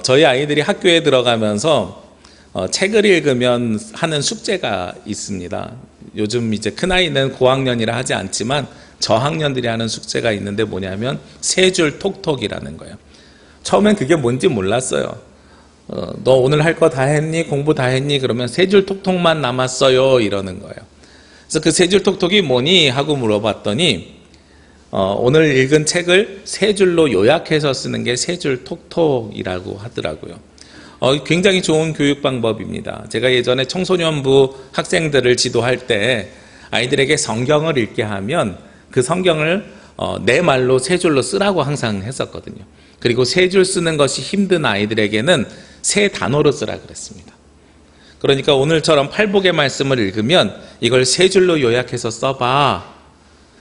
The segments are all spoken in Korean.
저희 아이들이 학교에 들어가면서 책을 읽으면 하는 숙제가 있습니다. 요즘 이제 큰아이는 고학년이라 하지 않지만 저학년들이 하는 숙제가 있는데 뭐냐면 세 줄 톡톡이라는 거예요. 처음엔 그게 뭔지 몰랐어요. 너 오늘 할 거 다 했니? 공부 다 했니? 그러면 세 줄 톡톡만 남았어요 이러는 거예요. 그래서 그 세 줄 톡톡이 뭐니? 하고 물어봤더니 오늘 읽은 책을 세 줄로 요약해서 쓰는 게 세 줄 톡톡이라고 하더라고요. 굉장히 좋은 교육 방법입니다. 제가 예전에 청소년부 학생들을 지도할 때 아이들에게 성경을 읽게 하면 그 성경을 내 말로 세 줄로 쓰라고 항상 했었거든요. 그리고 세 줄 쓰는 것이 힘든 아이들에게는 세 단어로 쓰라 그랬습니다. 그러니까 오늘처럼 팔복의 말씀을 읽으면 이걸 세 줄로 요약해서 써봐.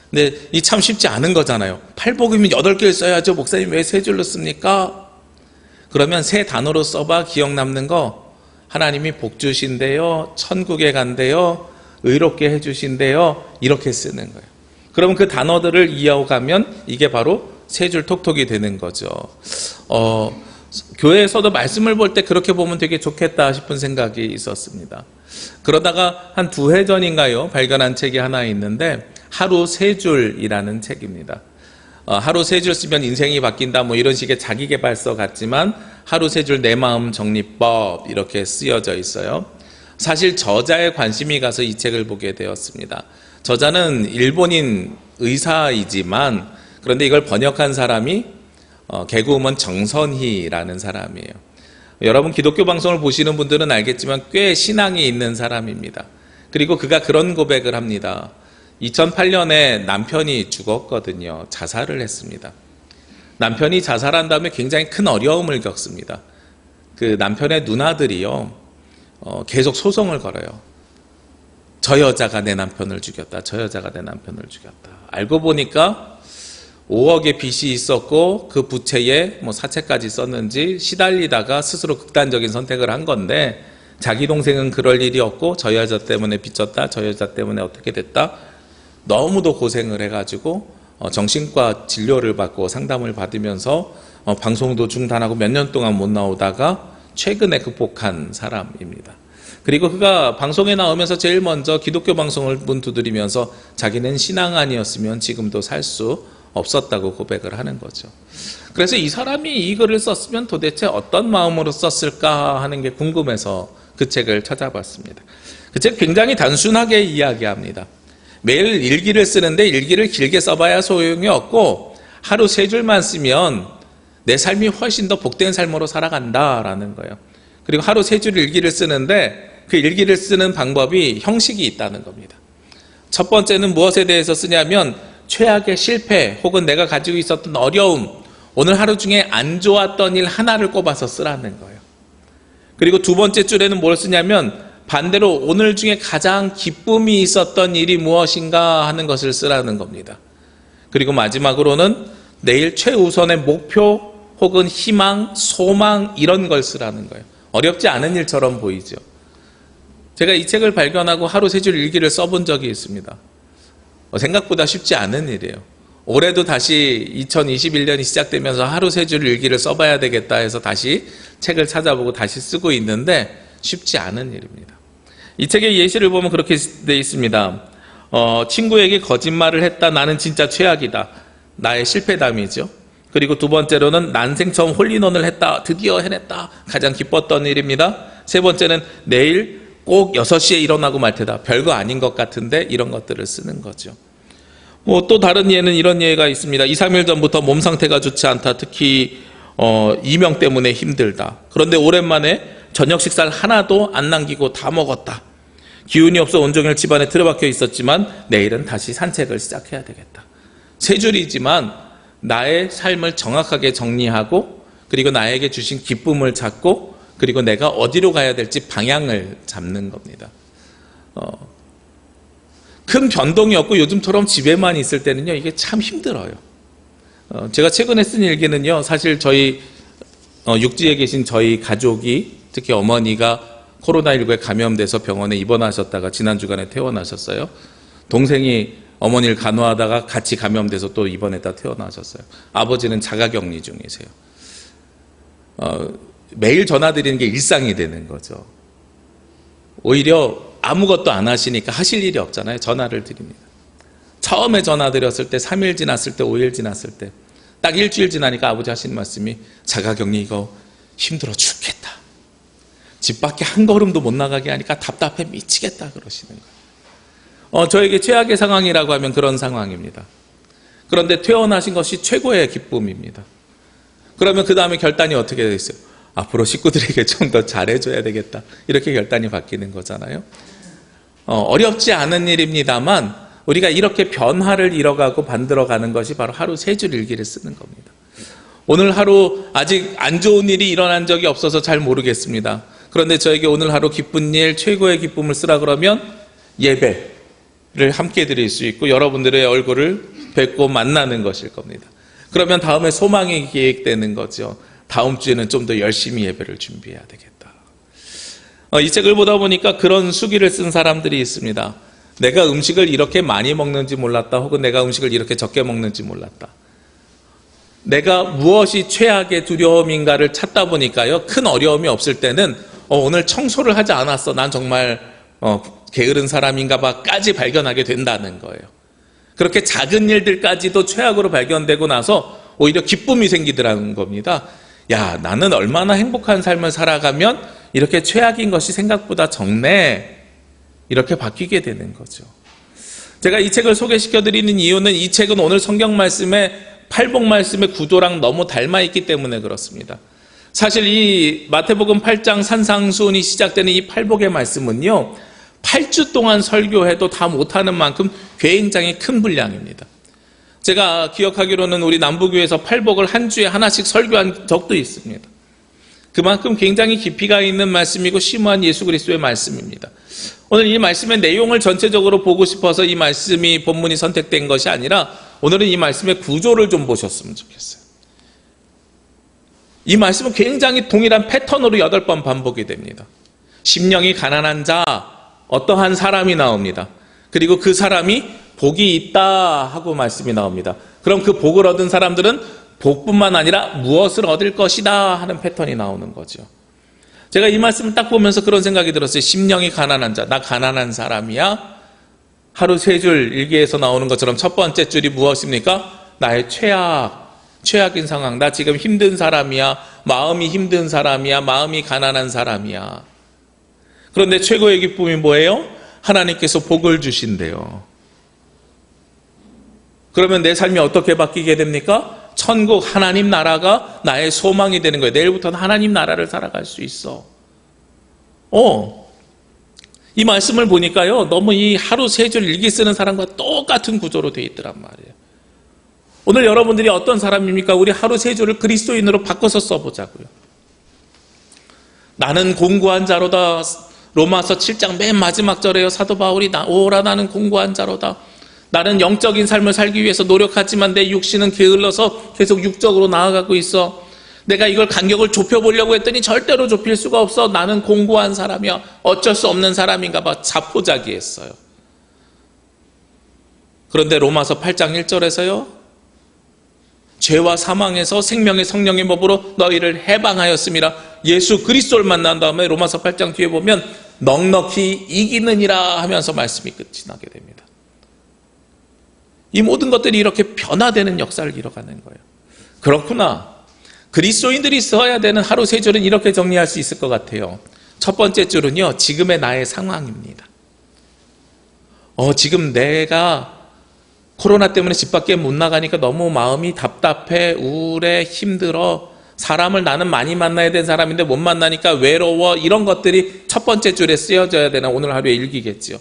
근데 이 참 쉽지 않은 거잖아요. 팔복이면 8개를 써야죠. 목사님 왜 세 줄로 씁니까? 그러면 세 단어로 써봐. 기억 남는 거 하나님이 복 주신대요, 천국에 간대요, 의롭게 해주신대요, 이렇게 쓰는 거예요. 그러면 그 단어들을 이어가면 이게 바로 세 줄 톡톡이 되는 거죠. 교회에서도 말씀을 볼 때 그렇게 보면 되게 좋겠다 싶은 생각이 있었습니다. 그러다가 한 2해 전인가요? 발견한 책이 하나 있는데 하루 세 줄이라는 책입니다. 하루 세 줄 쓰면 인생이 바뀐다 뭐 이런 식의 자기계발서 같지만 하루 세 줄 내 마음 정리법 이렇게 쓰여져 있어요. 사실 저자에 관심이 가서 이 책을 보게 되었습니다. 저자는 일본인 의사이지만 그런데 이걸 번역한 사람이 개그우먼 정선희라는 사람이에요. 여러분 기독교 방송을 보시는 분들은 알겠지만 꽤 신앙이 있는 사람입니다. 그리고 그가 그런 고백을 합니다. 2008년에 남편이 죽었거든요. 자살을 했습니다. 남편이 자살한 다음에 굉장히 큰 어려움을 겪습니다. 그 남편의 누나들이요, 계속 소송을 걸어요. 저 여자가 내 남편을 죽였다. 저 여자가 내 남편을 죽였다. 알고 보니까 5억의 빚이 있었고 그 부채에 뭐 사채까지 썼는지 시달리다가 스스로 극단적인 선택을 한 건데 자기 동생은 그럴 일이 없고 저 여자 때문에 빚졌다. 저 여자 때문에 어떻게 됐다. 너무도 고생을 해가지고 정신과 진료를 받고 상담을 받으면서 방송도 중단하고 몇 년 동안 못 나오다가 최근에 극복한 사람입니다. 그리고 그가 방송에 나오면서 제일 먼저 기독교 방송을 문 두드리면서 자기는 신앙 아니었으면 지금도 살 수 없었다고 고백을 하는 거죠. 그래서 이 사람이 이 글을 썼으면 도대체 어떤 마음으로 썼을까 하는 게 궁금해서 그 책을 찾아봤습니다. 그 책 굉장히 단순하게 이야기합니다. 매일 일기를 쓰는데 일기를 길게 써봐야 소용이 없고 하루 세 줄만 쓰면 내 삶이 훨씬 더 복된 삶으로 살아간다라는 거예요. 그리고 하루 세 줄 일기를 쓰는데 그 일기를 쓰는 방법이 형식이 있다는 겁니다. 첫 번째는 무엇에 대해서 쓰냐면 최악의 실패 혹은 내가 가지고 있었던 어려움, 오늘 하루 중에 안 좋았던 일 하나를 꼽아서 쓰라는 거예요. 그리고 두 번째 줄에는 뭘 쓰냐면 반대로 오늘 중에 가장 기쁨이 있었던 일이 무엇인가 하는 것을 쓰라는 겁니다. 그리고 마지막으로는 내일 최우선의 목표 혹은 희망, 소망 이런 걸 쓰라는 거예요. 어렵지 않은 일처럼 보이죠. 제가 이 책을 발견하고 하루 세 줄 일기를 써본 적이 있습니다. 생각보다 쉽지 않은 일이에요. 올해도 다시 2021년이 시작되면서 하루 세 줄 일기를 써봐야 되겠다 해서 다시 책을 찾아보고 다시 쓰고 있는데 쉽지 않은 일입니다. 이 책의 예시를 보면 그렇게 되어 있습니다. 친구에게 거짓말을 했다. 나는 진짜 최악이다. 나의 실패담이죠. 그리고 두 번째로는 난생 처음 홀인원을 했다. 드디어 해냈다. 가장 기뻤던 일입니다. 세 번째는 내일 꼭 6시에 일어나고 말 테다. 별거 아닌 것 같은데 이런 것들을 쓰는 거죠. 또 다른 예는 이런 예가 있습니다. 2, 3일 전부터 몸 상태가 좋지 않다. 특히 이명 때문에 힘들다. 그런데 오랜만에 저녁 식사를 하나도 안 남기고 다 먹었다. 기운이 없어 온종일 집안에 틀어박혀 있었지만 내일은 다시 산책을 시작해야 되겠다. 세 줄이지만 나의 삶을 정확하게 정리하고 그리고 나에게 주신 기쁨을 찾고 그리고 내가 어디로 가야 될지 방향을 잡는 겁니다. 큰 변동이 없고 요즘처럼 집에만 있을 때는요, 이게 참 힘들어요. 제가 최근에 쓴 일기는요, 사실 저희 육지에 계신 저희 가족이 특히 어머니가 코로나19에 감염돼서 병원에 입원하셨다가 지난 주간에 퇴원하셨어요. 동생이 어머니를 간호하다가 같이 감염돼서 또 입원했다 퇴원하셨어요. 아버지는 자가격리 중이세요. 매일 전화 드리는 게 일상이 되는 거죠. 오히려 아무것도 안 하시니까 하실 일이 없잖아요. 전화를 드립니다. 처음에 전화 드렸을 때 3일 지났을 때 5일 지났을 때 딱 일주일 지나니까 아버지 하시는 말씀이 자가격리 이거 힘들어 죽겠다. 집 밖에 한 걸음도 못 나가게 하니까 답답해 미치겠다 그러시는 거예요. 저에게 최악의 상황이라고 하면 그런 상황입니다. 그런데 퇴원하신 것이 최고의 기쁨입니다. 그러면 그 다음에 결단이 어떻게 되겠어요? 앞으로 식구들에게 좀 더 잘해줘야 되겠다. 이렇게 결단이 바뀌는 거잖아요. 어렵지 않은 일입니다만 우리가 이렇게 변화를 이뤄가고 만들어가는 것이 바로 하루 3줄 일기를 쓰는 겁니다. 오늘 하루 아직 안 좋은 일이 일어난 적이 없어서 잘 모르겠습니다. 그런데 저에게 오늘 하루 기쁜 일, 최고의 기쁨을 쓰라 그러면 예배를 함께 드릴 수 있고 여러분들의 얼굴을 뵙고 만나는 것일 겁니다. 그러면 다음에 소망이 기획되는 거죠. 다음 주에는 좀 더 열심히 예배를 준비해야 되겠다. 이 책을 보다 보니까 그런 수기를 쓴 사람들이 있습니다. 내가 음식을 이렇게 많이 먹는지 몰랐다. 혹은 내가 음식을 이렇게 적게 먹는지 몰랐다. 내가 무엇이 최악의 두려움인가를 찾다 보니까요. 큰 어려움이 없을 때는 오늘 청소를 하지 않았어. 난 정말 게으른 사람인가 봐까지 발견하게 된다는 거예요. 그렇게 작은 일들까지도 최악으로 발견되고 나서 오히려 기쁨이 생기더라는 겁니다. 야, 나는 얼마나 행복한 삶을 살아가면 이렇게 최악인 것이 생각보다 적네. 이렇게 바뀌게 되는 거죠. 제가 이 책을 소개시켜드리는 이유는 이 책은 오늘 성경 말씀의 팔복 말씀의 구조랑 너무 닮아있기 때문에 그렇습니다. 사실 이 마태복음 8장 산상수훈이 시작되는 이 팔복의 말씀은요, 8주 동안 설교해도 다 못하는 만큼 굉장히 큰 분량입니다. 제가 기억하기로는 우리 남부교회에서 팔복을 한 주에 하나씩 설교한 적도 있습니다. 그만큼 굉장히 깊이가 있는 말씀이고 심오한 예수 그리스도의 말씀입니다. 오늘 이 말씀의 내용을 전체적으로 보고 싶어서 이 말씀이 본문이 선택된 것이 아니라 오늘은 이 말씀의 구조를 좀 보셨으면 좋겠어요. 이 말씀은 굉장히 동일한 패턴으로 8번 반복이 됩니다. 심령이 가난한 자, 어떠한 사람이 나옵니다. 그리고 그 사람이 복이 있다 하고 말씀이 나옵니다. 그럼 그 복을 얻은 사람들은 복뿐만 아니라 무엇을 얻을 것이다 하는 패턴이 나오는 거죠. 제가 이 말씀을 딱 보면서 그런 생각이 들었어요. 심령이 가난한 자, 나 가난한 사람이야? 하루 3줄 일기에서 나오는 것처럼 첫 번째 줄이 무엇입니까? 나의 최악인 상황. 나 지금 힘든 사람이야. 마음이 힘든 사람이야. 마음이 가난한 사람이야. 그런데 최고의 기쁨이 뭐예요? 하나님께서 복을 주신대요. 그러면 내 삶이 어떻게 바뀌게 됩니까? 천국 하나님 나라가 나의 소망이 되는 거예요. 내일부터는 하나님 나라를 살아갈 수 있어. 이 말씀을 보니까요, 너무 이 하루 3줄 일기 쓰는 사람과 똑같은 구조로 되어 있더란 말이에요. 오늘 여러분들이 어떤 사람입니까? 우리 하루 3줄을 그리스도인으로 바꿔서 써보자고요. 나는 공고한 자로다. 로마서 7장 맨 마지막 절에요. 사도 바울이 오라 나는 공고한 자로다. 나는 영적인 삶을 살기 위해서 노력하지만 내 육신은 게을러서 계속 육적으로 나아가고 있어. 내가 이걸 간격을 좁혀보려고 했더니 절대로 좁힐 수가 없어. 나는 공고한 사람이야. 어쩔 수 없는 사람인가 봐. 자포자기했어요. 그런데 로마서 8장 1절에서요. 죄와 사망에서 생명의 성령의 법으로 너희를 해방하였음이라. 예수 그리스도를 만난 다음에 로마서 8장 뒤에 보면 넉넉히 이기느니라 하면서 말씀이 끝이 나게 됩니다. 이 모든 것들이 이렇게 변화되는 역사를 이뤄가는 거예요. 그렇구나. 그리스도인들이 써야 되는 하루 3줄은 이렇게 정리할 수 있을 것 같아요. 첫 번째 줄은요, 지금의 나의 상황입니다. 지금 내가 코로나 때문에 집 밖에 못 나가니까 너무 마음이 답답해, 우울해, 힘들어. 사람을 나는 많이 만나야 되는 사람인데 못 만나니까 외로워. 이런 것들이 첫 번째 줄에 쓰여져야 되는 오늘 하루의 일기겠지요.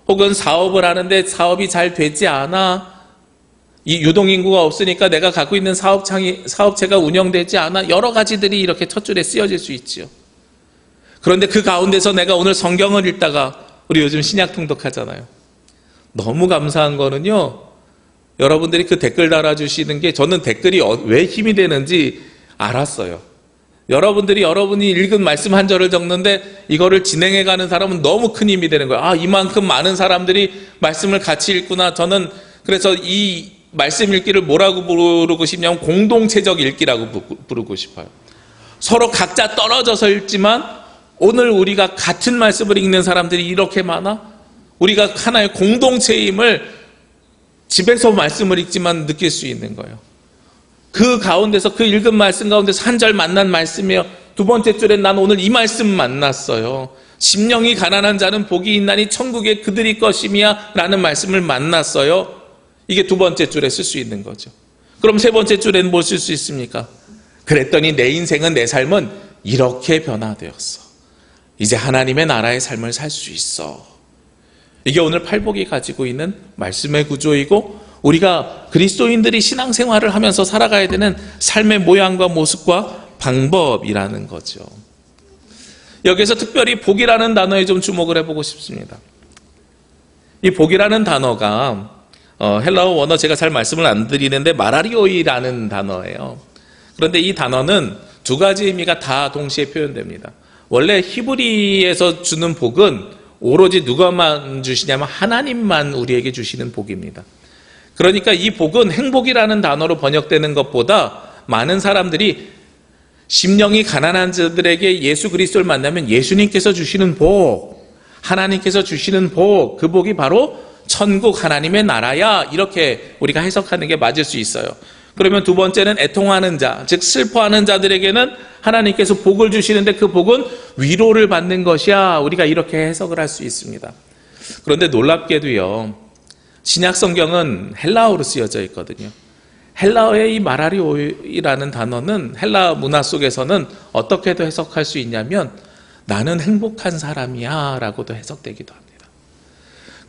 혹은 사업을 하는데 사업이 잘 되지 않아. 이 유동인구가 없으니까 내가 갖고 있는 사업체가 운영되지 않아. 여러 가지들이 이렇게 첫 줄에 쓰여질 수 있죠. 그런데 그 가운데서 내가 오늘 성경을 읽다가, 우리 요즘 신약 통독하잖아요. 너무 감사한 거는요, 여러분들이 그 댓글 달아주시는 게 저는 댓글이 왜 힘이 되는지 알았어요. 여러분이 읽은 말씀 한 절을 적는데 이거를 진행해가는 사람은 너무 큰 힘이 되는 거예요. 이만큼 많은 사람들이 말씀을 같이 읽구나. 저는 그래서 이 말씀 읽기를 뭐라고 부르고 싶냐면 공동체적 읽기라고 부르고 싶어요. 서로 각자 떨어져서 읽지만 오늘 우리가 같은 말씀을 읽는 사람들이 이렇게 많아? 우리가 하나의 공동체임을 집에서 말씀을 읽지만 느낄 수 있는 거예요. 그 가운데서 그 읽은 말씀 가운데서 한 절 만난 말씀이에요. 두 번째 줄에 난 오늘 이 말씀 만났어요. 심령이 가난한 자는 복이 있나니 천국에 그들이 것임이야 라는 말씀을 만났어요. 이게 두 번째 줄에 쓸 수 있는 거죠. 그럼 세 번째 줄에는 뭘 쓸 수 있습니까? 그랬더니 내 인생은, 내 삶은 이렇게 변화되었어. 이제 하나님의 나라의 삶을 살 수 있어. 이게 오늘 팔복이 가지고 있는 말씀의 구조이고, 우리가 그리스도인들이 신앙생활을 하면서 살아가야 되는 삶의 모양과 모습과 방법이라는 거죠. 여기서 특별히 복이라는 단어에 좀 주목을 해보고 싶습니다. 이 복이라는 단어가 헬라어 원어 제가 잘 말씀을 안 드리는데 마라리오이라는 단어예요. 그런데 이 단어는 두 가지 의미가 다 동시에 표현됩니다. 원래 히브리에서 주는 복은 오로지 누가만 주시냐면 하나님만 우리에게 주시는 복입니다. 그러니까 이 복은 행복이라는 단어로 번역되는 것보다 많은 사람들이 심령이 가난한 자들에게 예수 그리스도를 만나면 예수님께서 주시는 복, 하나님께서 주시는 복, 그 복이 바로 천국 하나님의 나라야, 이렇게 우리가 해석하는 게 맞을 수 있어요. 그러면 두 번째는 애통하는 자, 즉 슬퍼하는 자들에게는 하나님께서 복을 주시는데 그 복은 위로를 받는 것이야, 우리가 이렇게 해석을 할 수 있습니다. 그런데 놀랍게도요, 신약 성경은 헬라어로 쓰여져 있거든요. 헬라어의 이 마라리오이라는 단어는 헬라 문화 속에서는 어떻게도 해석할 수 있냐면 나는 행복한 사람이야 라고도 해석되기도 합니다.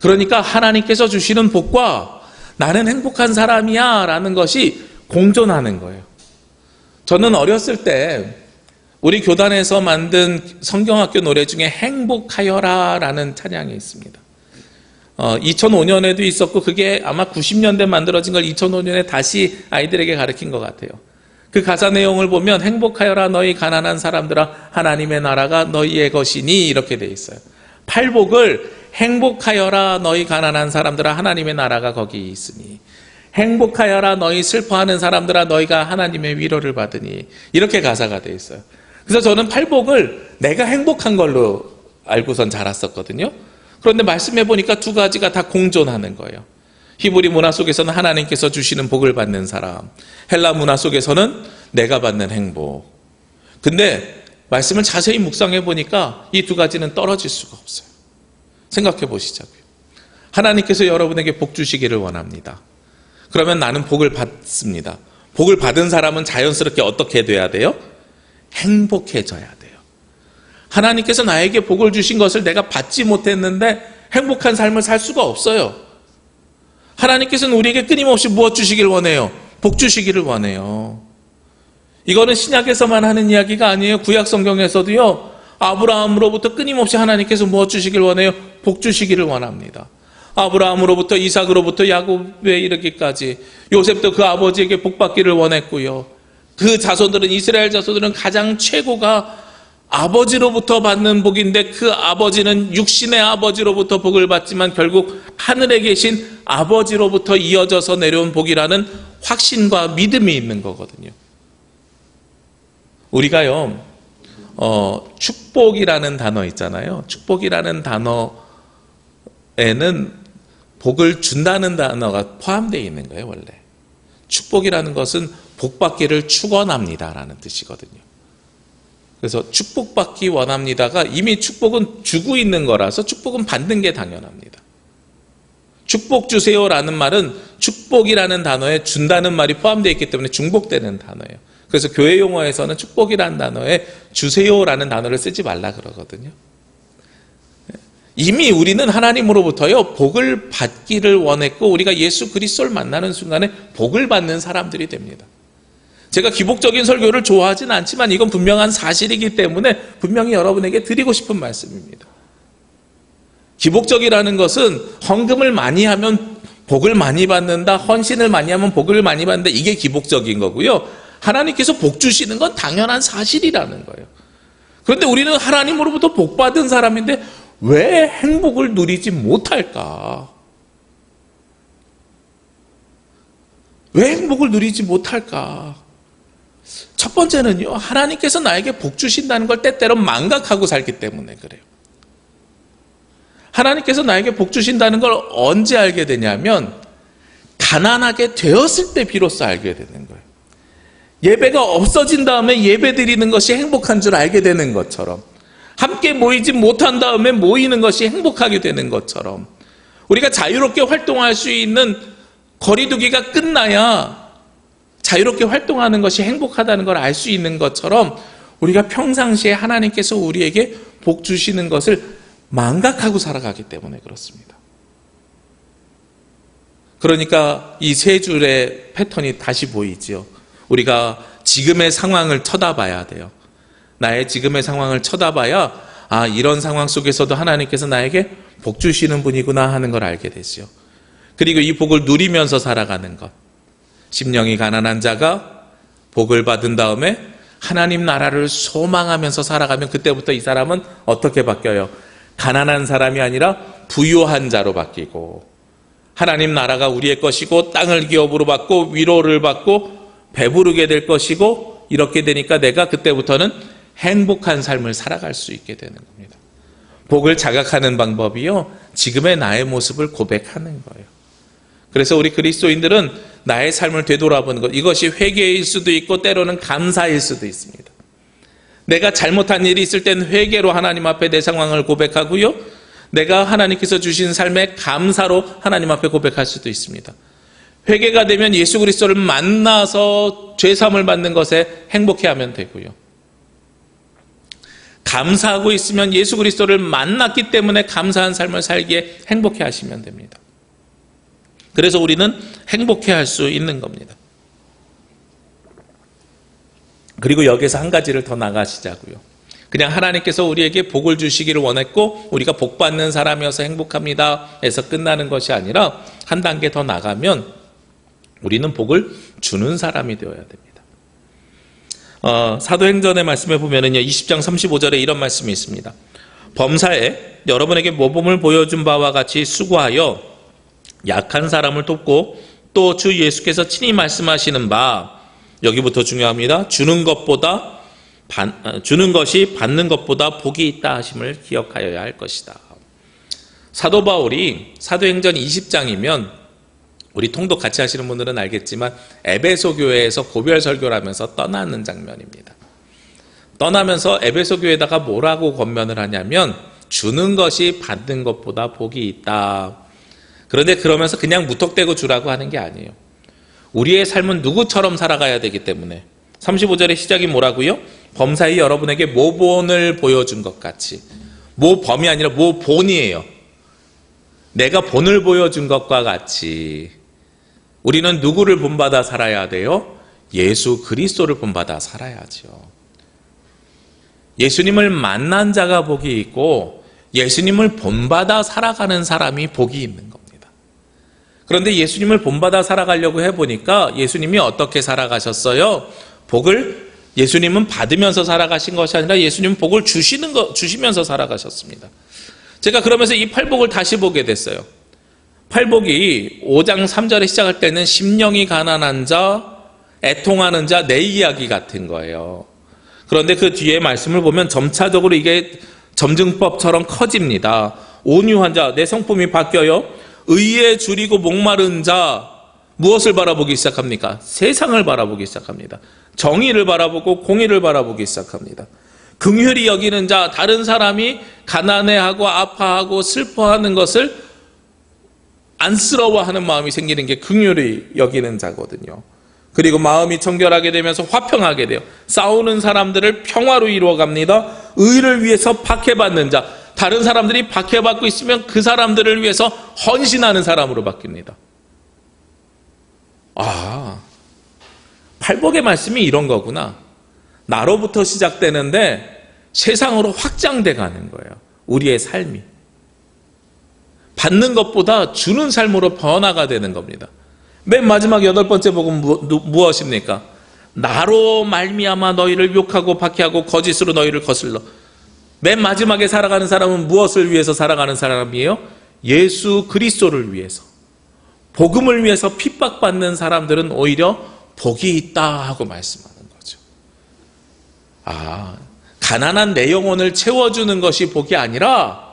그러니까 하나님께서 주시는 복과 나는 행복한 사람이야 라는 것이 공존하는 거예요. 저는 어렸을 때 우리 교단에서 만든 성경학교 노래 중에 행복하여라 라는 찬양이 있습니다. 2005년에도 있었고 그게 아마 90년대 만들어진 걸 2005년에 다시 아이들에게 가르친 것 같아요. 그 가사 내용을 보면 행복하여라 너희 가난한 사람들아 하나님의 나라가 너희의 것이니 이렇게 돼 있어요. 팔복을 행복하여라 너희 가난한 사람들아 하나님의 나라가 거기 있으니, 행복하여라 너희 슬퍼하는 사람들아 너희가 하나님의 위로를 받으니, 이렇게 가사가 돼 있어요. 그래서 저는 팔복을 내가 행복한 걸로 알고선 자랐었거든요. 그런데 말씀해 보니까 두 가지가 다 공존하는 거예요. 히브리 문화 속에서는 하나님께서 주시는 복을 받는 사람, 헬라 문화 속에서는 내가 받는 행복. 근데 말씀을 자세히 묵상해 보니까 이 두 가지는 떨어질 수가 없어요. 생각해 보시자고요. 하나님께서 여러분에게 복 주시기를 원합니다. 그러면 나는 복을 받습니다. 복을 받은 사람은 자연스럽게 어떻게 돼야 돼요? 행복해져야 돼요. 하나님께서 나에게 복을 주신 것을 내가 받지 못했는데 행복한 삶을 살 수가 없어요. 하나님께서는 우리에게 끊임없이 무엇 주시길 원해요? 복 주시기를 원해요. 이거는 신약에서만 하는 이야기가 아니에요. 구약 성경에서도요, 아브라함으로부터 끊임없이 하나님께서 무엇 주시길 원해요? 복 주시기를 원합니다. 아브라함으로부터 이삭으로부터 야곱에 이르기까지 요셉도 그 아버지에게 복 받기를 원했고요. 그 자손들은, 이스라엘 자손들은 가장 최고가 아버지로부터 받는 복인데 그 아버지는 육신의 아버지로부터 복을 받지만 결국 하늘에 계신 아버지로부터 이어져서 내려온 복이라는 확신과 믿음이 있는 거거든요. 우리가요, 축복이라는 단어 있잖아요. 축복이라는 단어에는 복을 준다는 단어가 포함되어 있는 거예요, 원래. 축복이라는 것은 복받기를 축원합니다라는 뜻이거든요. 그래서 축복받기 원합니다가 이미 축복은 주고 있는 거라서 축복은 받는 게 당연합니다. 축복 주세요라는 말은 축복이라는 단어에 준다는 말이 포함되어 있기 때문에 중복되는 단어예요. 그래서 교회 용어에서는 축복이라는 단어에 주세요라는 단어를 쓰지 말라 그러거든요. 이미 우리는 하나님으로부터요 복을 받기를 원했고 우리가 예수 그리스도를 만나는 순간에 복을 받는 사람들이 됩니다. 제가 기복적인 설교를 좋아하진 않지만 이건 분명한 사실이기 때문에 분명히 여러분에게 드리고 싶은 말씀입니다. 기복적이라는 것은 헌금을 많이 하면 복을 많이 받는다, 헌신을 많이 하면 복을 많이 받는다, 이게 기복적인 거고요. 하나님께서 복 주시는 건 당연한 사실이라는 거예요. 그런데 우리는 하나님으로부터 복 받은 사람인데 왜 행복을 누리지 못할까? 왜 행복을 누리지 못할까? 첫 번째는요, 하나님께서 나에게 복 주신다는 걸 때때로 망각하고 살기 때문에 그래요. 하나님께서 나에게 복 주신다는 걸 언제 알게 되냐면 가난하게 되었을 때 비로소 알게 되는 거예요. 예배가 없어진 다음에 예배 드리는 것이 행복한 줄 알게 되는 것처럼, 함께 모이지 못한 다음에 모이는 것이 행복하게 되는 것처럼, 우리가 자유롭게 활동할 수 있는 거리두기가 끝나야 자유롭게 활동하는 것이 행복하다는 걸 알 수 있는 것처럼, 우리가 평상시에 하나님께서 우리에게 복 주시는 것을 망각하고 살아가기 때문에 그렇습니다. 그러니까 이 세 줄의 패턴이 다시 보이지요. 우리가 지금의 상황을 쳐다봐야 돼요. 나의 지금의 상황을 쳐다봐야 이런 상황 속에서도 하나님께서 나에게 복 주시는 분이구나 하는 걸 알게 되죠. 그리고 이 복을 누리면서 살아가는 것. 심령이 가난한 자가 복을 받은 다음에 하나님 나라를 소망하면서 살아가면 그때부터 이 사람은 어떻게 바뀌어요? 가난한 사람이 아니라 부유한 자로 바뀌고, 하나님 나라가 우리의 것이고 땅을 기업으로 받고 위로를 받고 배부르게 될 것이고, 이렇게 되니까 내가 그때부터는 행복한 삶을 살아갈 수 있게 되는 겁니다. 복을 자각하는 방법이요, 지금의 나의 모습을 고백하는 거예요. 그래서 우리 그리스도인들은 나의 삶을 되돌아보는 것, 이것이 회개일 수도 있고 때로는 감사일 수도 있습니다. 내가 잘못한 일이 있을 땐 회개로 하나님 앞에 내 상황을 고백하고요, 내가 하나님께서 주신 삶의 감사로 하나님 앞에 고백할 수도 있습니다. 회개가 되면 예수 그리스도를 만나서 죄사함을 받는 것에 행복해하면 되고요, 감사하고 있으면 예수 그리스도를 만났기 때문에 감사한 삶을 살기에 행복해 하시면 됩니다. 그래서 우리는 행복해 할 수 있는 겁니다. 그리고 여기서 한 가지를 더 나가시자고요. 그냥 하나님께서 우리에게 복을 주시기를 원했고 우리가 복 받는 사람이어서 행복합니다 해서 끝나는 것이 아니라 한 단계 더 나가면 우리는 복을 주는 사람이 되어야 됩니다. 사도행전의 말씀에 보면은요, 20장 35절에 이런 말씀이 있습니다. 범사에 여러분에게 모범을 보여준 바와 같이 수고하여 약한 사람을 돕고 또 주 예수께서 친히 말씀하시는 바, 여기부터 중요합니다. 주는 것이 받는 것보다 복이 있다 하심을 기억하여야 할 것이다. 사도 바울이 사도행전 20장이면 우리 통독 같이 하시는 분들은 알겠지만 에베소 교회에서 고별 설교를 하면서 떠나는 장면입니다. 떠나면서 에베소 교회에다가 뭐라고 권면을 하냐면 주는 것이 받는 것보다 복이 있다. 그런데 그러면서 그냥 무턱대고 주라고 하는 게 아니에요. 우리의 삶은 누구처럼 살아가야 되기 때문에 35절의 시작이 뭐라고요? 범사에 여러분에게 모본을 보여준 것 같이. 모범이 아니라 모본이에요. 내가 본을 보여준 것과 같이 우리는 누구를 본받아 살아야 돼요? 예수 그리스도를 본받아 살아야죠. 예수님을 만난 자가 복이 있고 예수님을 본받아 살아가는 사람이 복이 있는 겁니다. 그런데 예수님을 본받아 살아가려고 해보니까 예수님이 어떻게 살아가셨어요? 복을 예수님은 받으면서 살아가신 것이 아니라 예수님은 복을 주시면서 살아가셨습니다. 제가 그러면서 이 팔복을 다시 보게 됐어요. 팔복이 5장 3절에 시작할 때는 심령이 가난한 자, 애통하는 자, 내 이야기 같은 거예요. 그런데 그 뒤에 말씀을 보면 점차적으로 이게 점증법처럼 커집니다. 온유한 자, 내 성품이 바뀌어요. 의에 줄이고 목마른 자, 무엇을 바라보기 시작합니까? 세상을 바라보기 시작합니다. 정의를 바라보고 공의를 바라보기 시작합니다. 긍휼히 여기는 자, 다른 사람이 가난해하고 아파하고 슬퍼하는 것을 안쓰러워하는 마음이 생기는 게 긍휼히 여기는 자거든요. 그리고 마음이 청결하게 되면서 화평하게 돼요. 싸우는 사람들을 평화로 이루어갑니다. 의를 위해서 박해받는 자, 다른 사람들이 박해받고 있으면 그 사람들을 위해서 헌신하는 사람으로 바뀝니다. 팔복의 말씀이 이런 거구나. 나로부터 시작되는데 세상으로 확장돼 가는 거예요. 우리의 삶이. 받는 것보다 주는 삶으로 변화가 되는 겁니다. 맨 마지막 8번째 복은 무엇입니까? 나로 말미암아 너희를 욕하고 박해하고 거짓으로 너희를 거슬러. 맨 마지막에 살아가는 사람은 무엇을 위해서 살아가는 사람이에요? 예수 그리스도를 위해서. 복음을 위해서 핍박받는 사람들은 오히려 복이 있다 하고 말씀하는 거죠. 가난한 내 영혼을 채워주는 것이 복이 아니라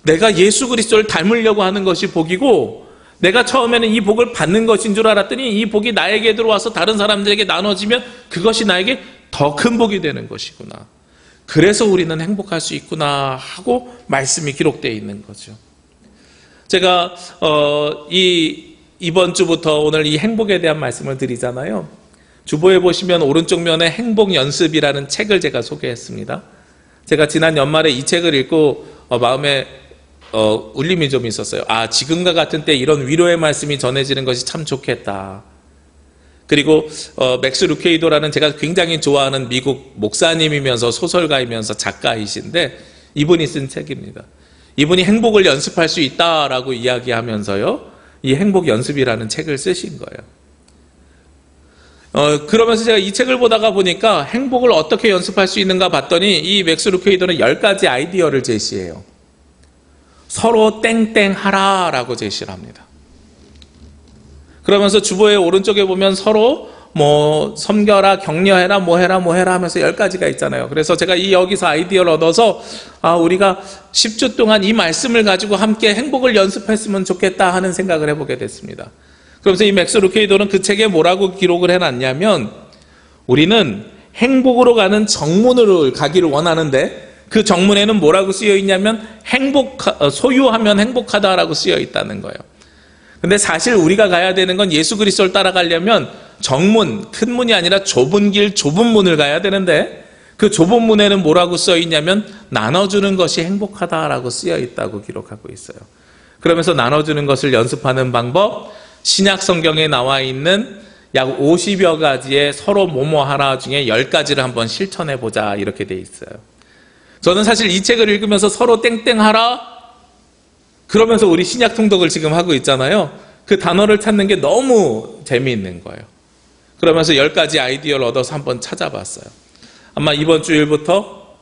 내가 예수 그리스도를 닮으려고 하는 것이 복이고, 내가 처음에는 이 복을 받는 것인 줄 알았더니 이 복이 나에게 들어와서 다른 사람들에게 나눠지면 그것이 나에게 더 큰 복이 되는 것이구나. 그래서 우리는 행복할 수 있구나 하고 말씀이 기록되어 있는 거죠. 제가 이번 주부터 오늘 이 행복에 대한 말씀을 드리잖아요. 주보에 보시면 오른쪽 면에 행복 연습이라는 책을 제가 소개했습니다. 제가 지난 연말에 이 책을 읽고 마음에 울림이 좀 있었어요. 지금과 같은 때 이런 위로의 말씀이 전해지는 것이 참 좋겠다. 그리고 맥스 루케이도라는 제가 굉장히 좋아하는 미국 목사님이면서 소설가이면서 작가이신데, 이분이 쓴 책입니다. 이분이 행복을 연습할 수 있다라고 이야기하면서요, 이 행복 연습이라는 책을 쓰신 거예요. 그러면서 제가 이 책을 보다가 보니까 행복을 어떻게 연습할 수 있는가 봤더니 이 맥스 루케이도는 10가지 아이디어를 제시해요. 서로 땡땡 하라라고 제시를 합니다. 그러면서 주보의 오른쪽에 보면 서로 섬겨라, 격려해라, 뭐 해라 하면서 10가지가 있잖아요. 그래서 제가 여기서 아이디어를 얻어서 우리가 10주 동안 이 말씀을 가지고 함께 행복을 연습했으면 좋겠다 하는 생각을 해보게 됐습니다. 그러면서 이 맥스 루케이도는 그 책에 뭐라고 기록을 해놨냐면, 우리는 행복으로 가는 정문으로 가기를 원하는데 그 정문에는 뭐라고 쓰여 있냐면 소유하면 행복하다라고 쓰여 있다는 거예요. 근데 사실 우리가 가야 되는 건 예수 그리스도를 따라가려면 정문, 큰 문이 아니라 좁은 길, 좁은 문을 가야 되는데, 그 좁은 문에는 뭐라고 쓰여 있냐면 나눠주는 것이 행복하다라고 쓰여 있다고 기록하고 있어요. 그러면서 나눠주는 것을 연습하는 방법, 신약 성경에 나와 있는 약 50여 가지의 서로 뭐뭐 하나 중에 10가지를 한번 실천해 보자, 이렇게 돼 있어요. 저는 사실 이 책을 읽으면서 서로 땡땡 하라, 그러면서 우리 신약 통독을 지금 하고 있잖아요. 그 단어를 찾는 게 너무 재미있는 거예요. 그러면서 10가지 아이디어를 얻어서 한번 찾아봤어요. 아마 이번 주일부터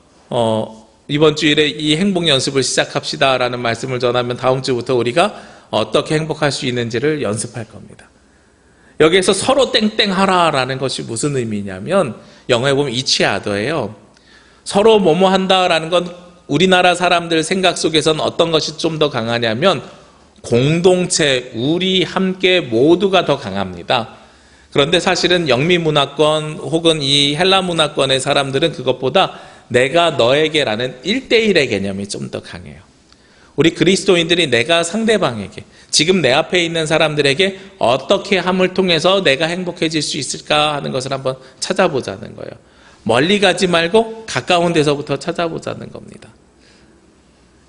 이번 주일에 이 행복 연습을 시작합시다라는 말씀을 전하면 다음 주부터 우리가 어떻게 행복할 수 있는지를 연습할 겁니다. 여기에서 서로 땡땡 하라라는 것이 무슨 의미냐면, 영어에 보면 each other예요. 서로 뭐뭐 한다라는 건 우리나라 사람들 생각 속에서는 어떤 것이 좀 더 강하냐면 공동체, 우리 함께 모두가 더 강합니다. 그런데 사실은 영미 문화권 혹은 이 헬라 문화권의 사람들은 그것보다 내가 너에게라는 1대1의 개념이 좀 더 강해요. 우리 그리스도인들이 내가 상대방에게, 지금 내 앞에 있는 사람들에게 어떻게 함을 통해서 내가 행복해질 수 있을까 하는 것을 한번 찾아보자는 거예요. 멀리 가지 말고 가까운 데서부터 찾아보자는 겁니다.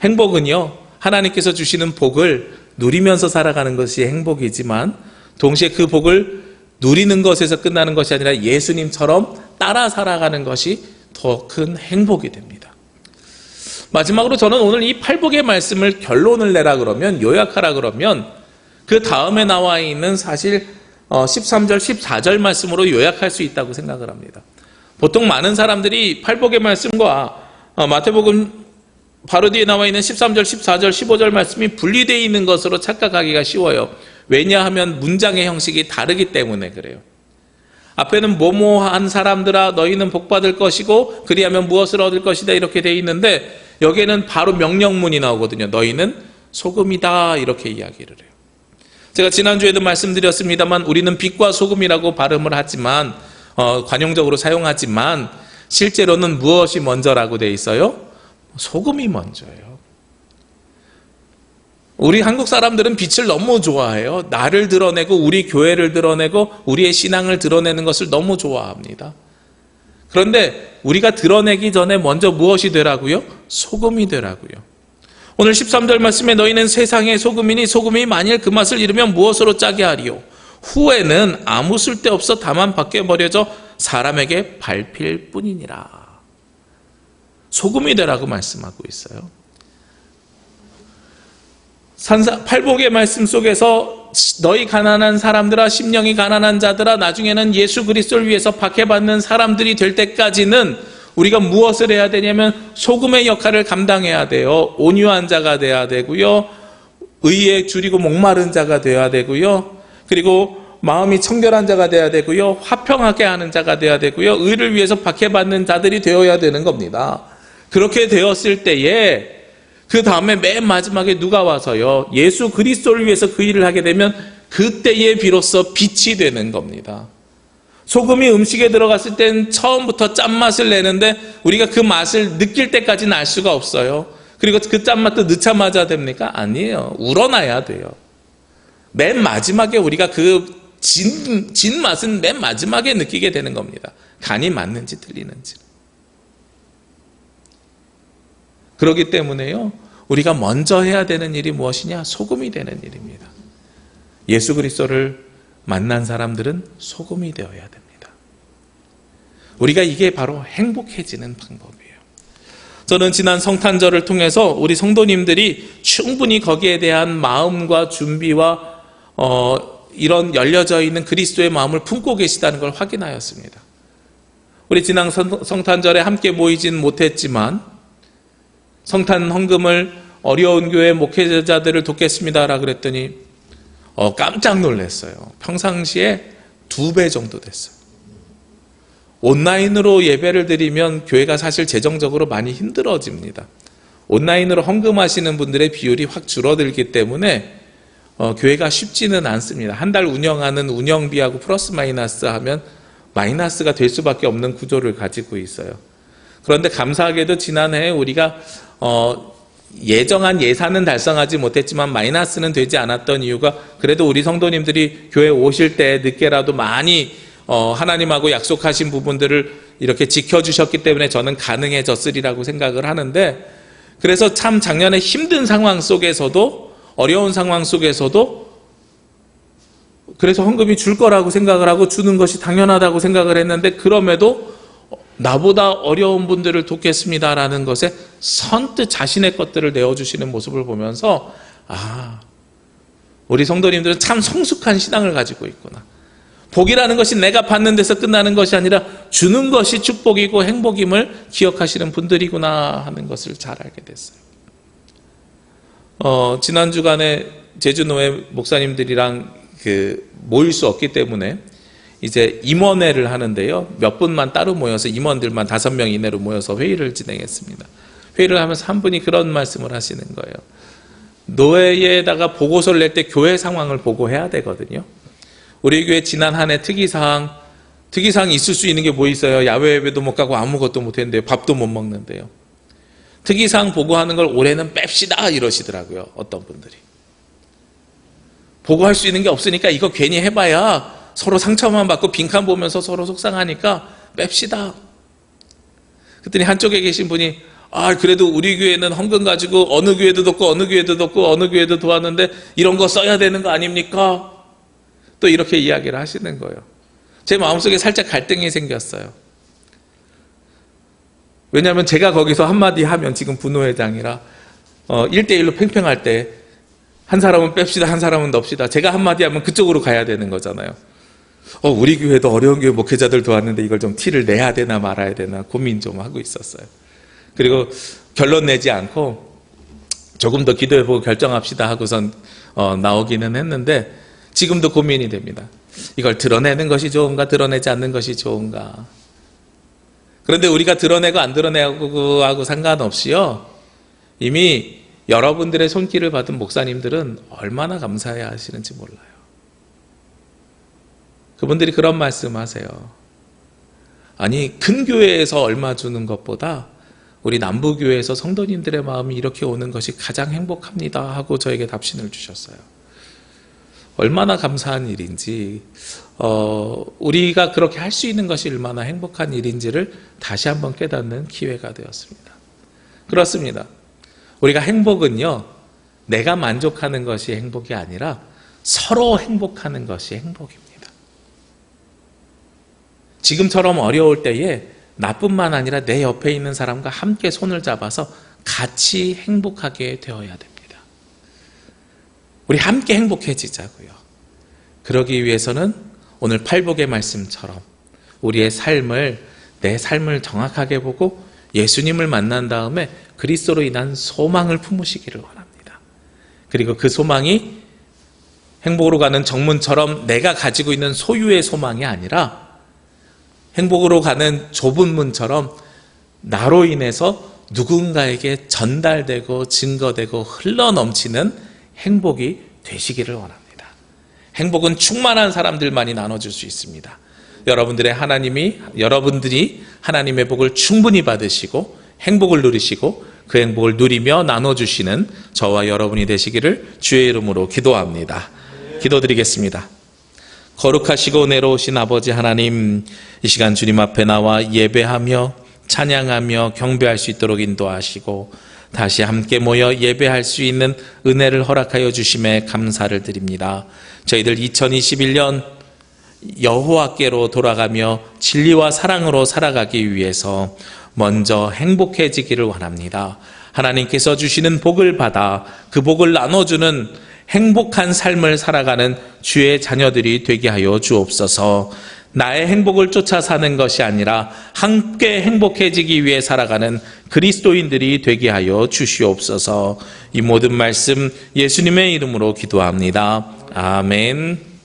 행복은요, 하나님께서 주시는 복을 누리면서 살아가는 것이 행복이지만, 동시에 그 복을 누리는 것에서 끝나는 것이 아니라 예수님처럼 따라 살아가는 것이 더 큰 행복이 됩니다. 마지막으로 저는 오늘 이 팔복의 말씀을 결론을 내라 그러면, 요약하라 그러면 그 다음에 나와 있는 사실 13절, 14절 말씀으로 요약할 수 있다고 생각을 합니다. 보통 많은 사람들이 팔복의 말씀과 마태복음 바로 뒤에 나와 있는 13절, 14절, 15절 말씀이 분리되어 있는 것으로 착각하기가 쉬워요. 왜냐하면 문장의 형식이 다르기 때문에 그래요. 앞에는 뭐뭐한 사람들아 너희는 복받을 것이고 그리하면 무엇을 얻을 것이다 이렇게 되어 있는데, 여기에는 바로 명령문이 나오거든요. 너희는 소금이다 이렇게 이야기를 해요. 제가 지난주에도 말씀드렸습니다만 우리는 빛과 소금이라고 발음을 하지만 관용적으로 사용하지만 실제로는 무엇이 먼저라고 되어 있어요? 소금이 먼저예요. 우리 한국 사람들은 빛을 너무 좋아해요. 나를 드러내고 우리 교회를 드러내고 우리의 신앙을 드러내는 것을 너무 좋아합니다. 그런데 우리가 드러내기 전에 먼저 무엇이 되라고요? 소금이 되라고요. 오늘 13절 말씀에 너희는 세상의 소금이니 소금이 만일 그 맛을 잃으면 무엇으로 짜게 하리요? 후에는 아무 쓸데없어 다만 밖에 버려져 사람에게 밟힐 뿐이니라. 소금이 되라고 말씀하고 있어요. 팔복의 말씀 속에서 너희 가난한 사람들아, 심령이 가난한 자들아, 나중에는 예수 그리스도를 위해서 박해받는 사람들이 될 때까지는 우리가 무엇을 해야 되냐면 소금의 역할을 감당해야 돼요. 온유한 자가 돼야 되고요, 의에 줄이고 목마른 자가 돼야 되고요, 그리고 마음이 청결한 자가 되어야 되고요. 화평하게 하는 자가 되어야 되고요. 의를 위해서 박해받는 자들이 되어야 되는 겁니다. 그렇게 되었을 때에 그 다음에 맨 마지막에 누가 와서요, 예수 그리스도를 위해서 그 일을 하게 되면 그때에 비로소 빛이 되는 겁니다. 소금이 음식에 들어갔을 땐 처음부터 짠맛을 내는데 우리가 그 맛을 느낄 때까지는 알 수가 없어요. 그리고 그 짠맛도 넣자마자 됩니까? 아니에요. 우러나야 돼요. 맨 마지막에 우리가 그 진 맛은 맨 마지막에 느끼게 되는 겁니다. 간이 맞는지 틀리는지. 그렇기 때문에요, 우리가 먼저 해야 되는 일이 무엇이냐? 소금이 되는 일입니다. 예수 그리스도를 만난 사람들은 소금이 되어야 됩니다. 우리가 이게 바로 행복해지는 방법이에요. 저는 지난 성탄절을 통해서 우리 성도님들이 충분히 거기에 대한 마음과 준비와 이런 열려져 있는 그리스도의 마음을 품고 계시다는 걸 확인하였습니다. 우리 지난 성탄절에 함께 모이진 못했지만 성탄 헌금을 어려운 교회 목회자들을 돕겠습니다라 그랬더니 깜짝 놀랐어요. 평상시에 2배 정도 됐어요. 온라인으로 예배를 드리면 교회가 사실 재정적으로 많이 힘들어집니다. 온라인으로 헌금하시는 분들의 비율이 확 줄어들기 때문에 교회가 쉽지는 않습니다. 한 달 운영하는 운영비하고 플러스 마이너스 하면 마이너스가 될 수밖에 없는 구조를 가지고 있어요. 그런데 감사하게도 지난해 우리가 예정한 예산은 달성하지 못했지만 마이너스는 되지 않았던 이유가, 그래도 우리 성도님들이 교회 오실 때 늦게라도 많이 하나님하고 약속하신 부분들을 이렇게 지켜주셨기 때문에 저는 가능해졌으리라고 생각을 하는데, 그래서 참 작년에 힘든 상황 속에서도, 어려운 상황 속에서도 그래서 헌금이 줄 거라고 생각을 하고 주는 것이 당연하다고 생각을 했는데, 그럼에도 나보다 어려운 분들을 돕겠습니다라는 것에 선뜻 자신의 것들을 내어주시는 모습을 보면서, 우리 성도님들은 참 성숙한 신앙을 가지고 있구나. 복이라는 것이 내가 받는 데서 끝나는 것이 아니라 주는 것이 축복이고 행복임을 기억하시는 분들이구나 하는 것을 잘 알게 됐어요. 지난 주간에 제주노회 목사님들이랑 모일 수 없기 때문에 이제 임원회를 하는데요, 몇 분만 따로 모여서 임원들만 5명 이내로 모여서 회의를 진행했습니다. 회의를 하면서 한 분이 그런 말씀을 하시는 거예요. 노회에다가 보고서를 낼 때 교회 상황을 보고 해야 되거든요. 우리 교회 지난 한 해 특이사항이 있을 수 있는 게 뭐 있어요? 야외 예배도 못 가고 아무것도 못 했는데요, 밥도 못 먹는데요. 특이사항 보고하는 걸 올해는 뺍시다 이러시더라고요. 어떤 분들이 보고할 수 있는 게 없으니까 이거 괜히 해봐야 서로 상처만 받고 빈칸 보면서 서로 속상하니까 뺍시다. 그랬더니 한쪽에 계신 분이 그래도 우리 교회는 헌금 가지고 어느 교회도 돕고 어느 교회도 돕고 어느 교회도 도왔는데 이런 거 써야 되는 거 아닙니까? 또 이렇게 이야기를 하시는 거예요. 제 마음속에 살짝 갈등이 생겼어요. 왜냐하면 제가 거기서 한마디 하면, 지금 부노회장이라 1대1로 팽팽할 때 한 사람은 뺍시다, 한 사람은 넣읍시다, 제가 한마디 하면 그쪽으로 가야 되는 거잖아요. 우리 교회도 어려운 교회 목회자들 도왔는데 이걸 좀 티를 내야 되나 말아야 되나 고민 좀 하고 있었어요. 그리고 결론 내지 않고 조금 더 기도해보고 결정합시다 하고선 나오기는 했는데, 지금도 고민이 됩니다. 이걸 드러내는 것이 좋은가, 드러내지 않는 것이 좋은가. 그런데 우리가 드러내고 안 드러내고 하고 상관없이요, 이미 여러분들의 손길을 받은 목사님들은 얼마나 감사해야 하시는지 몰라요. 그분들이 그런 말씀하세요. 아니, 큰 교회에서 얼마 주는 것보다 우리 남부교회에서 성도님들의 마음이 이렇게 오는 것이 가장 행복합니다 하고 저에게 답신을 주셨어요. 얼마나 감사한 일인지, 우리가 그렇게 할 수 있는 것이 얼마나 행복한 일인지를 다시 한번 깨닫는 기회가 되었습니다. 그렇습니다. 우리가 행복은요, 내가 만족하는 것이 행복이 아니라 서로 행복하는 것이 행복입니다. 지금처럼 어려울 때에 나뿐만 아니라 내 옆에 있는 사람과 함께 손을 잡아서 같이 행복하게 되어야 됩니다. 우리 함께 행복해지자고요. 그러기 위해서는 오늘 팔복의 말씀처럼 우리의 삶을, 내 삶을 정확하게 보고 예수님을 만난 다음에 그리스도로 인한 소망을 품으시기를 원합니다. 그리고 그 소망이 행복으로 가는 정문처럼 내가 가지고 있는 소유의 소망이 아니라 행복으로 가는 좁은 문처럼 나로 인해서 누군가에게 전달되고 증거되고 흘러넘치는 행복이 되시기를 원합니다. 행복은 충만한 사람들만이 나눠줄 수 있습니다. 여러분들이 하나님의 복을 충분히 받으시고 행복을 누리시고 그 행복을 누리며 나눠주시는 저와 여러분이 되시기를 주의 이름으로 기도합니다. 기도드리겠습니다. 거룩하시고 은혜로우신 아버지 하나님, 이 시간 주님 앞에 나와 예배하며 찬양하며 경배할 수 있도록 인도하시고 다시 함께 모여 예배할 수 있는 은혜를 허락하여 주심에 감사를 드립니다. 저희들 2021년 여호와께로 돌아가며 진리와 사랑으로 살아가기 위해서 먼저 행복해지기를 원합니다. 하나님께서 주시는 복을 받아 그 복을 나눠주는 행복한 삶을 살아가는 주의 자녀들이 되게 하여 주옵소서. 나의 행복을 쫓아 사는 것이 아니라 함께 행복해지기 위해 살아가는 그리스도인들이 되게 하여 주시옵소서. 이 모든 말씀 예수님의 이름으로 기도합니다. 아멘.